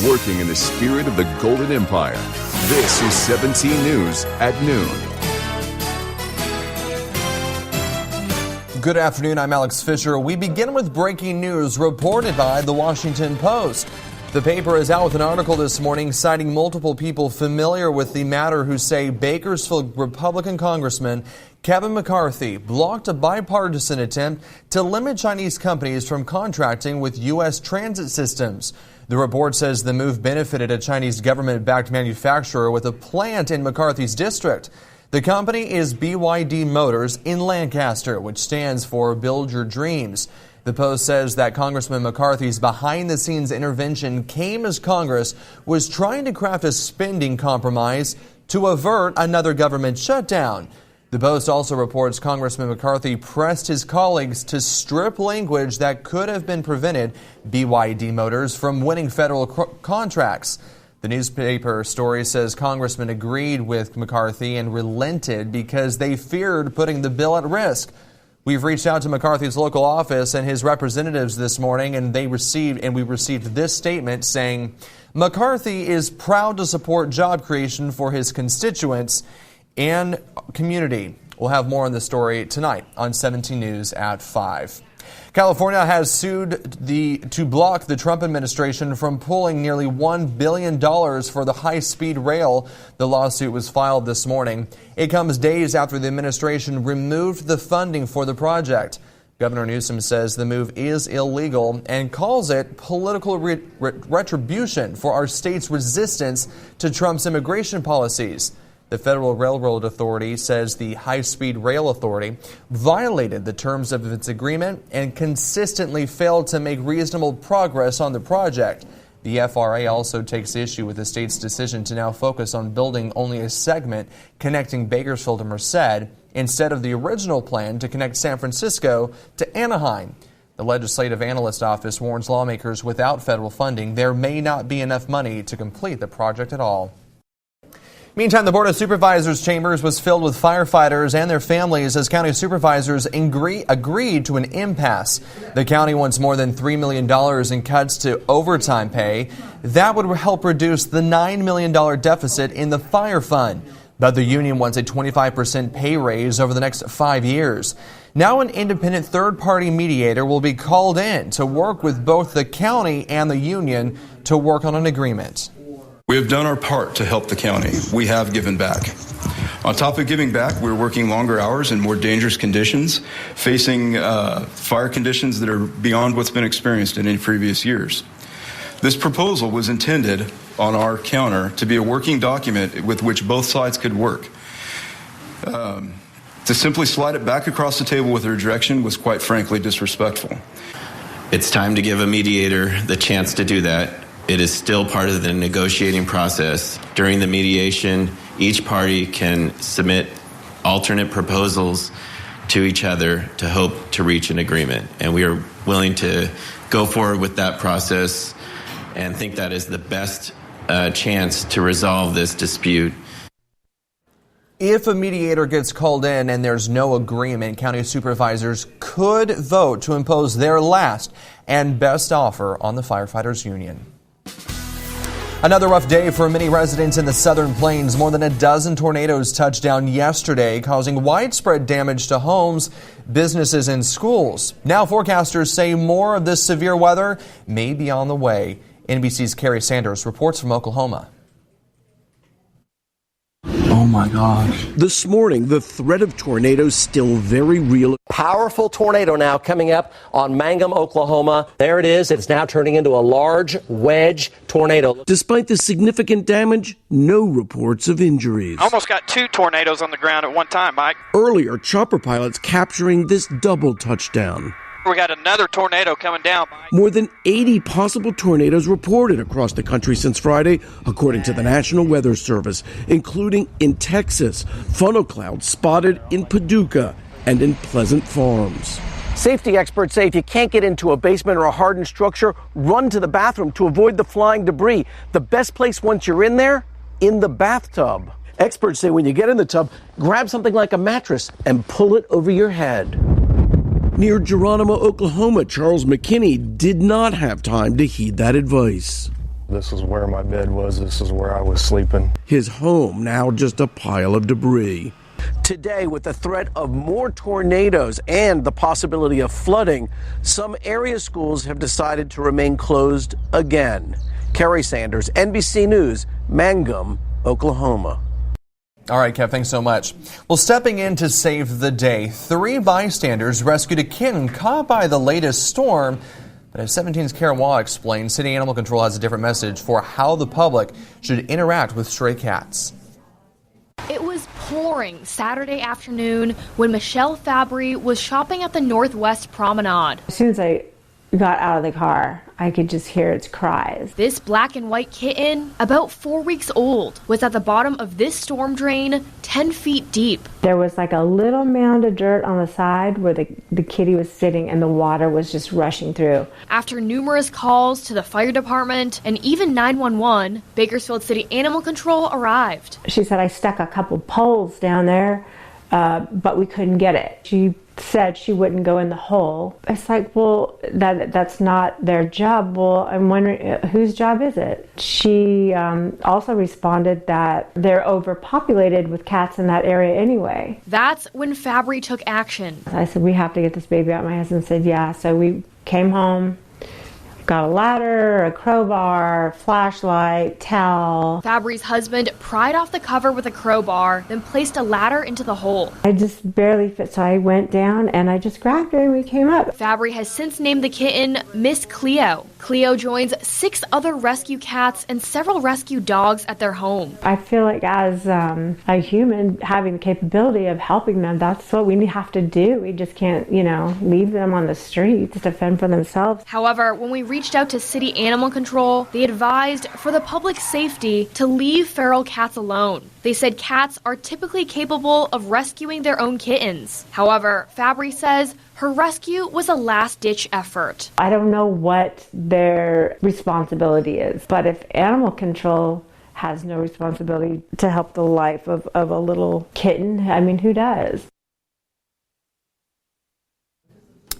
working in the spirit of the Golden Empire. This is 17 News at noon. Good afternoon, I'm Alex Fisher. We begin with breaking news reported by The Washington Post. The paper is out with an article this morning citing multiple people familiar with the matter who say Bakersfield Republican Congressman Kevin McCarthy blocked a bipartisan attempt to limit Chinese companies from contracting with U.S. transit systems. The report says the move benefited a Chinese government-backed manufacturer with a plant in McCarthy's district. The company is BYD Motors in Lancaster, which stands for Build Your Dreams. The Post says that Congressman McCarthy's behind-the-scenes intervention came as Congress was trying to craft a spending compromise to avert another government shutdown. The Post also reports Congressman McCarthy pressed his colleagues to strip language that could have been prevented BYD Motors from winning federal contracts. The newspaper story says Congressman agreed with McCarthy and relented because they feared putting the bill at risk. We've reached out to McCarthy's local office and his representatives this morning, and we received this statement saying McCarthy is proud to support job creation for his constituents and community. We'll have more on this story tonight on 17 News at 5. California has sued to block the Trump administration from pulling nearly $1 billion for the high-speed rail. The lawsuit was filed this morning. It comes days after the administration removed the funding for the project. Governor Newsom says the move is illegal and calls it political retribution for our state's resistance to Trump's immigration policies. The Federal Railroad Authority says the High-Speed Rail Authority violated the terms of its agreement and consistently failed to make reasonable progress on the project. The FRA also takes issue with the state's decision to now focus on building only a segment connecting Bakersfield to Merced instead of the original plan to connect San Francisco to Anaheim. The Legislative Analyst Office warns lawmakers without federal funding there may not be enough money to complete the project at all. Meantime, the Board of Supervisors chambers was filled with firefighters and their families as county supervisors agreed to an impasse. The county wants more than $3 million in cuts to overtime pay. That would help reduce the $9 million deficit in the fire fund. But the union wants a 25% pay raise over the next 5 years. Now an independent third-party mediator will be called in to work with both the county and the union to work on an agreement. We have done our part to help the county. We have given back. On top of giving back, we're working longer hours in more dangerous conditions, facing fire conditions that are beyond what's been experienced in any previous years. This proposal was intended on our counter to be a working document with which both sides could work. To simply slide it back across the table with a rejection was quite frankly disrespectful. It's time to give a mediator the chance to do that. It is still part of the negotiating process. During the mediation, each party can submit alternate proposals to each other to hope to reach an agreement. And we are willing to go forward with that process and think that is the best chance to resolve this dispute. If a mediator gets called in and there's no agreement, county supervisors could vote to impose their last and best offer on the firefighters union. Another rough day for many residents in the Southern Plains. More than a dozen tornadoes touched down yesterday, causing widespread damage to homes, businesses, and schools. Now forecasters say more of this severe weather may be on the way. NBC's Carrie Sanders reports from Oklahoma. Oh my gosh. This morning, the threat of tornadoes still very real. Powerful tornado now coming up on Mangum, Oklahoma. There it is. It's now turning into a large wedge tornado. Despite the significant damage, no reports of injuries. Almost got two tornadoes on the ground at one time, Mike. Earlier, chopper pilots capturing this double touchdown. We got another tornado coming down, Mike. More than 80 possible tornadoes reported across the country since Friday, according to the National Weather Service, including in Texas. Funnel clouds spotted in Paducah and in Pleasant Farms. Safety experts say if you can't get into a basement or a hardened structure, run to the bathroom to avoid the flying debris. The best place once you're in there, in the bathtub. Experts say when you get in the tub, grab something like a mattress and pull it over your head. Near Geronimo, Oklahoma, Charles McKinney did not have time to heed that advice. This is where my bed was. This is where I was sleeping. His home now just a pile of debris. Today, with the threat of more tornadoes and the possibility of flooding, some area schools have decided to remain closed again. Kerry Sanders, NBC News, Mangum, Oklahoma. All right, Kev, thanks so much. Well, stepping in to save the day, 3 bystanders rescued a kitten caught by the latest storm. But as 17's Karen Waugh explained, City Animal Control has a different message for how the public should interact with stray cats. It was pouring Saturday afternoon when Michelle Fabry was shopping at the Northwest Promenade. As soon as I got out of the car, I could just hear its cries. This black and white kitten, about 4 weeks old, was at the bottom of this storm drain 10 feet deep. There was like a little mound of dirt on the side where the kitty was sitting, and the water was just rushing through. After numerous calls to the fire department and even 911, Bakersfield City Animal Control arrived. She said, I stuck a couple poles down there, but we couldn't get it. She said she wouldn't go in the hole. It's like, well, that's not their job. Well, I'm wondering, whose job is it? She also responded that they're overpopulated with cats in that area anyway. That's when Fabry took action. I said, we have to get this baby out. My husband said, yeah. So we came home, got a ladder, a crowbar, flashlight, towel. Fabry's husband pried off the cover with a crowbar, then placed a ladder into the hole. I just barely fit, so I went down and I just grabbed her and we came up. Fabry has since named the kitten Miss Cleo. Cleo joins 6 other rescue cats and several rescue dogs at their home. I feel like as a human having the capability of helping them, that's what we have to do. We just can't, leave them on the streets to fend for themselves. However, when we reached out to City Animal Control, they advised for the public's safety to leave feral cats alone. They said cats are typically capable of rescuing their own kittens. However, Fabry says her rescue was a last-ditch effort. I don't know what their responsibility is, but if Animal Control has no responsibility to help the life of a little kitten, I mean, who does?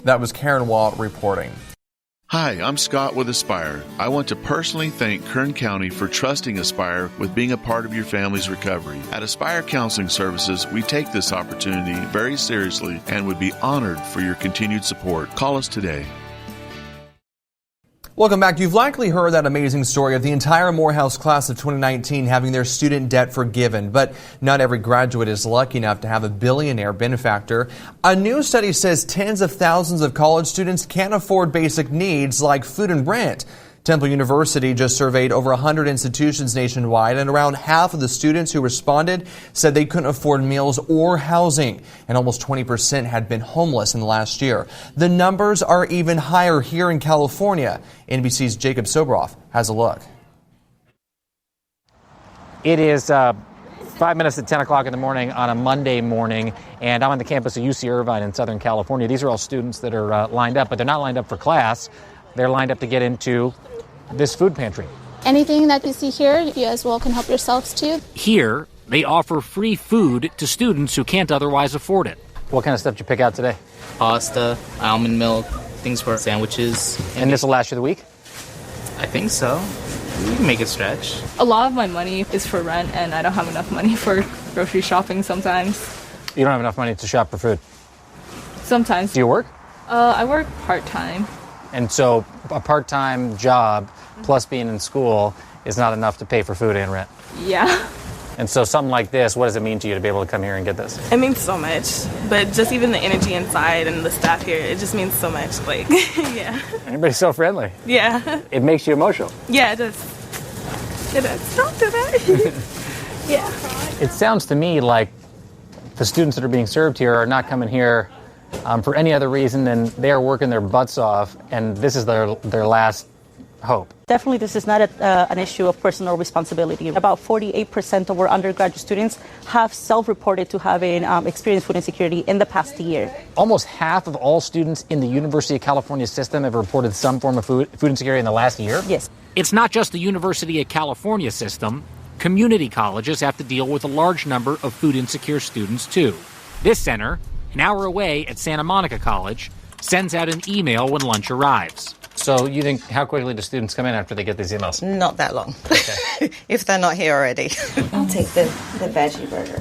That was Karen Waugh reporting. Hi, I'm Scott with Aspire. I want to personally thank Kern County for trusting Aspire with being a part of your family's recovery. At Aspire Counseling Services, we take this opportunity very seriously and would be honored for your continued support. Call us today. Welcome back. You've likely heard that amazing story of the entire Morehouse class of 2019 having their student debt forgiven. But not every graduate is lucky enough to have a billionaire benefactor. A new study says tens of thousands of college students can't afford basic needs like food and rent. Temple University just surveyed over 100 institutions nationwide, and around half of the students who responded said they couldn't afford meals or housing, and almost 20% had been homeless in the last year. The numbers are even higher here in California. NBC's Jacob Sobroff has a look. It is 5 minutes to 10 o'clock in the morning on a Monday morning, and I'm on the campus of UC Irvine in Southern California. These are all students that are lined up, but they're not lined up for class. They're lined up to get into this food pantry. Anything that you see here, you as well can help yourselves too. Here, they offer free food to students who can't otherwise afford it. What kind of stuff did you pick out today? Pasta, almond milk, things for sandwiches. And this will last you the week? I think so. We can make it stretch. A lot of my money is for rent, and I don't have enough money for grocery shopping sometimes. You don't have enough money to shop for food? Sometimes. Do you work? I work part-time. And so a part-time job plus being in school is not enough to pay for food and rent? Yeah. And so something like this, what does it mean to you to be able to come here and get this? It means so much. But just even the energy inside and the staff here, it just means so much. Like, yeah. Everybody's so friendly. Yeah. It makes you emotional. Yeah, it does. It does. Don't do that. Yeah. It sounds to me like the students that are being served here are not coming here for any other reason than they are working their butts off, and this is their last hope. Definitely this is not an issue of personal responsibility. About 48% of our undergraduate students have self-reported to having experienced food insecurity in the past year. Almost half of all students in the University of California system have reported some form of food insecurity in the last year? Yes. It's not just the University of California system. Community colleges have to deal with a large number of food insecure students, too. This center, an hour away at Santa Monica College, sends out an email when lunch arrives. So you think, how quickly do students come in after they get these emails? Not that long. Okay. If they're not here already. I'll take the veggie burger.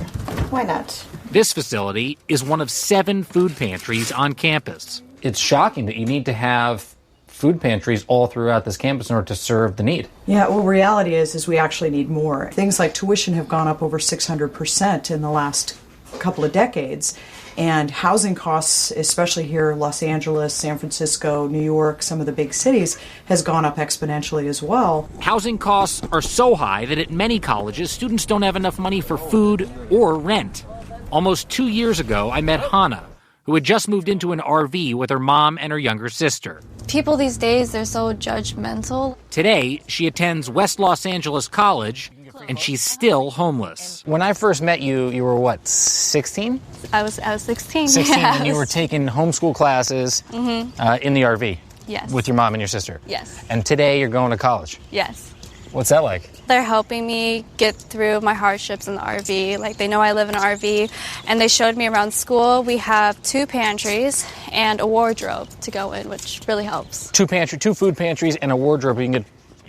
Why not? This facility is one of 7 food pantries on campus. It's shocking that you need to have food pantries all throughout this campus in order to serve the need. Yeah, well, reality is we actually need more. Things like tuition have gone up over 600% in the last couple of decades. And housing costs, especially here, Los Angeles, San Francisco, New York, some of the big cities, has gone up exponentially as well. Housing costs are so high that at many colleges, students don't have enough money for food or rent. Almost 2 years ago, I met Hannah, who had just moved into an RV with her mom and her younger sister. People these days, they're so judgmental. Today, she attends West Los Angeles College, and she's still homeless. When I first met you, you were what, 16? I was 16. 16, yes. and you were taking homeschool classes in the RV. Yes. With your mom and your sister. Yes. And today you're going to college. Yes. What's that like? They're helping me get through my hardships in the RV. Like, they know I live in an RV, and they showed me around school. We have 2 pantries and a wardrobe to go in, which really helps. 2 food pantries and a wardrobe. You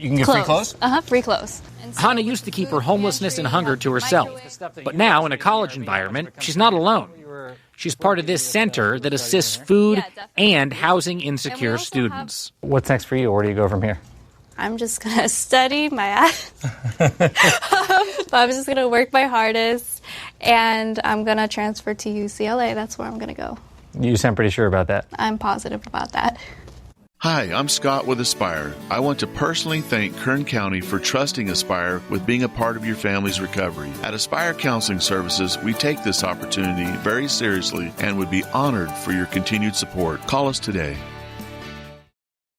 can get free clothes? Free clothes. Hannah used to keep her homelessness and hunger to herself. But now, in a college environment, she's not alone. She's part of this center that assists food and housing insecure students. What's next for you? Where do you go from here? I'm just going to study my ass. I'm just going to work my hardest, and I'm going to transfer to UCLA. That's where I'm going to go. You sound pretty sure about that. I'm positive about that. Hi, I'm Scott with Aspire. I want to personally thank Kern County for trusting Aspire with being a part of your family's recovery. At Aspire Counseling Services, we take this opportunity very seriously and would be honored for your continued support. Call us today.